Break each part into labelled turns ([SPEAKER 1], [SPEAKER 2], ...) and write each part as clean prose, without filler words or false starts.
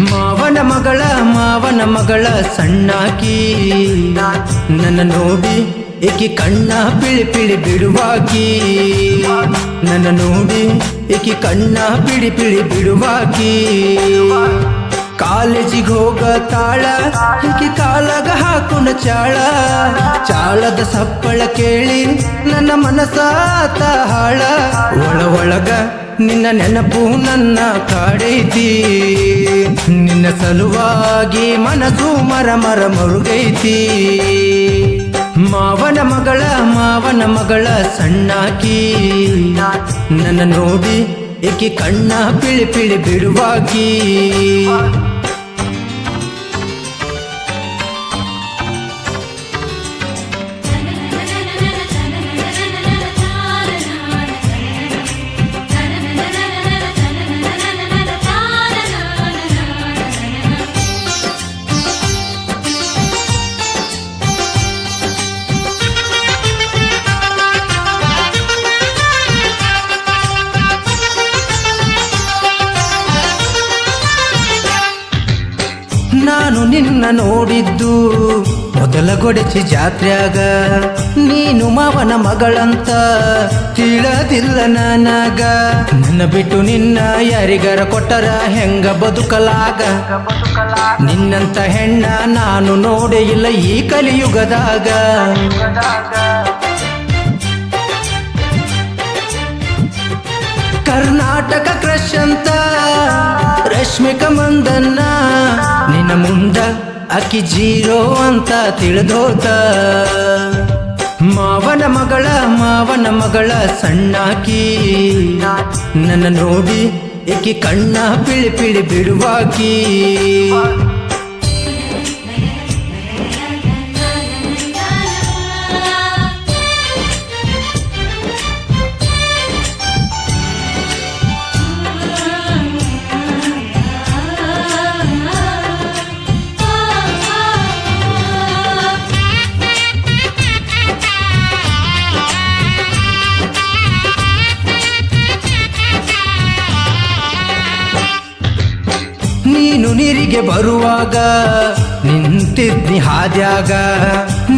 [SPEAKER 1] ಮಾವನ ಮಗಳ ಸಣ್ಣಾಕಿ ನನ್ನ ನೋಡಿ ಏಕಿ ಕಣ್ಣ ಪಿಳಿ ಪಿಳಿ ಬಿಡುವಾಕಿ ನನ್ನ ನೋಡಿ ಏಕಿ ಕಣ್ಣ ಪಿಳಿ ಪಿಳಿ ಬಿಡುವಾಕಿ ಕಾಲೇಜಿಗೆ ಹೋಗತಾಳ ಏಕಿ ಕಾಲಾಗ ಹಾಕುಣ ಚಾಳದ ಸಪ್ಪಳ ಕೇಳಿ ನನ್ನ ಮನಸಾತ ಹಾಳ ಒಳಗ ನಿನ್ನ ನೆನಪು ನನ್ನ ಕಾಡೈತಿ ನಿನ್ನ ಸಲುವಾಗಿ ಮನಸ್ಸು ಮರ ಮರುಗೈತಿ ಮಾವನ ಮಗಳ ಸಣ್ಣಾಕಿ ನನ್ನ ನೋಡಿ ಏಕಿ ಕಣ್ಣ ಪಿಳಿ ಪಿಳಿ ಬಿಡುವಾಕಿ ನಾನು ನಿನ್ನ ನೋಡಿದ್ದು ಮೊದಲ ಗೊಡಚಿ ಜಾತ್ರ್ಯಾಗ ನೀನು ಮಾವನ ಮಗಳಂತ ತಿಳಿದಿಲ್ಲ ನನಗ ನನ್ನ ಬಿಟ್ಟು ನಿನ್ನ ಯಾರಿಗಾರ ಕೊಟ್ಟರ ಹೆಂಗ ಬದುಕಲಾಗ ನಿನ್ನಂತ ಹೆಣ್ಣ ನಾನು ನೋಡೇ ಇಲ್ಲ ಈ ಕಲಿಯುಗದಾಗ ಕರ್ನಾಟಕ ಕ್ರಶ್ ಅಂತ ರಶ್ಮಿಕ ಮಂದನ್ನ ನಿನ್ನ ಮುಂದ ಅಕ್ಕಿ ಜೀರೋ ಅಂತ ತಿಳಿದೋತ ಮಾವನ ಮಗಳ ಸಣ್ಣಾಕಿ ನನ್ನ ನೋಡಿ ಏಕಿ ಕಣ್ಣ ಪಿಳಿ ಪಿಳಿ ಬಿಡುವಾಕಿ ನೀನು ನೀರಿಗೆ ಬರುವಾಗ ನಿಂತಿದ್ನಿ ಹಾದ್ಯಾಗ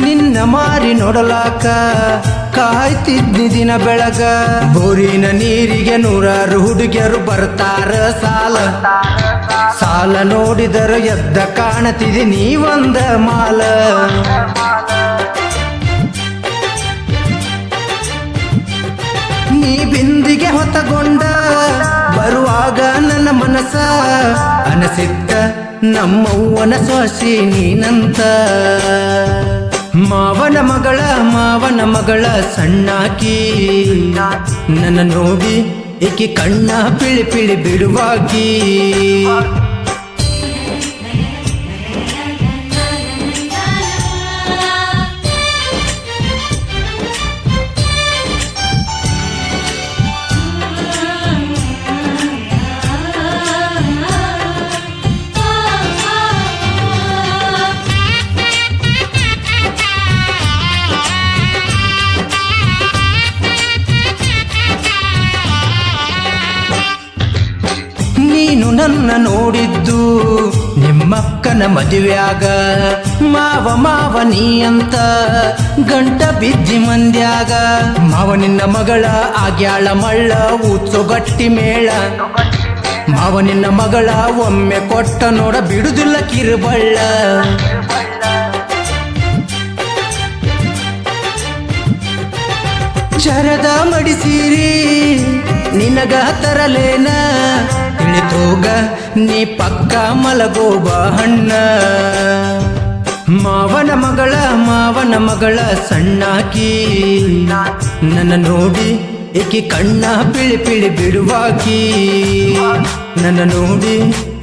[SPEAKER 1] ನಿನ್ನ ಮಾರಿ ನೋಡಲಾಕ ಕಾಯ್ತಿದ್ನಿ ದಿನ ಬೆಳಗ ಬೋರಿನ ನೀರಿಗೆ ನೂರಾರು ಹುಡುಗಿಯರು ಬರ್ತಾರ ಸಾಲ ನೋಡಿದರ ಎದ್ದ ಕಾಣತಿದೆ ನೀವಂದ ಮಾಲ ನೀ ಬಿಂದಿಗೆ ಹೊತ್ತಗೊಂಡ ಬರುವಾಗ ನನ್ನ ಮನಸ ಅನಸಿದ್ದ ನಮ್ಮವ್ವನ ಸೊಸಿ ನೀನಂತ ಮಾವನ ಮಗಳ ಸಣ್ಣಾಕಿ ನನ್ನ ನೋಡಿ ಏಕಿ ಕಣ್ಣ ಪಿಳಿ ಪಿಳಿ ಬಿಡುವಾಕಿ ನೀನು ನನ್ನ ನೋಡಿದ್ದು ನಿಮ್ಮಕ್ಕನ ಮದುವೆಯಾಗ ಮಾವ ನೀ ಅಂತ ಗಂಟ ಬಿದ್ದಿ ಮಂದ್ಯಾಗ ಮಾವ ನಿನ್ನ ಮಗಳ ಆಗ್ಯಾಳ ಮಳ್ಳ ಊತ್ಸೋ ಗಟ್ಟಿ ಮೇಳ ಮಾವ ನಿನ್ನ ಮಗಳ ಒಮ್ಮೆ ಕೊಟ್ಟ ನೋಡ ಬಿಡುದಿಲ್ಲ ಕಿರುಬಳ್ಳ ಚರದ ಮಡಿಸಿರಿ ನಿನಗ ತರಲೇನ ತಿಳಿತೋಗ ನೀ ಪಕ್ಕ ಮಲಗೋಬ ಹಣ್ಣ ಮಾವನ ಮಗಳ ಸಣ್ಣಾಕಿ ನನ್ನ ನೋಡಿ ಏಕಿ ಕಣ್ಣ ಪಿಳಿ ಪಿಳಿ ಬಿಡುವಾಕಿ ನನ್ನ ನೋಡಿ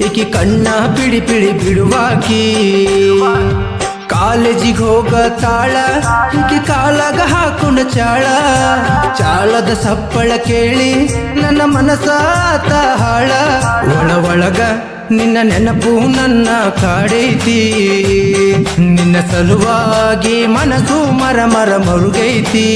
[SPEAKER 1] ಏಕಿ ಕಣ್ಣ ಪಿಳಿ ಪಿಳಿ ಬಿಡುವಾಕಿ ಕಾಲೇಜಿಗೆ ಹೋಗತಾಳ ಏಕಿ ಕಾಲಾಗ ಹಾಕುಣ ಚಾಳದ ಸಪ್ಪಳ ಕೇಳಿ ನನ್ನ ಮನಸಾತ ಹಾಳ ಒಳಗ ನಿನ್ನ ನೆನಪು ನನ್ನ ಕಾಡೈತಿ ನಿನ್ನ ಸಲುವಾಗಿ ಮನಸ್ಸು ಮರ ಮರುಗೈತಿ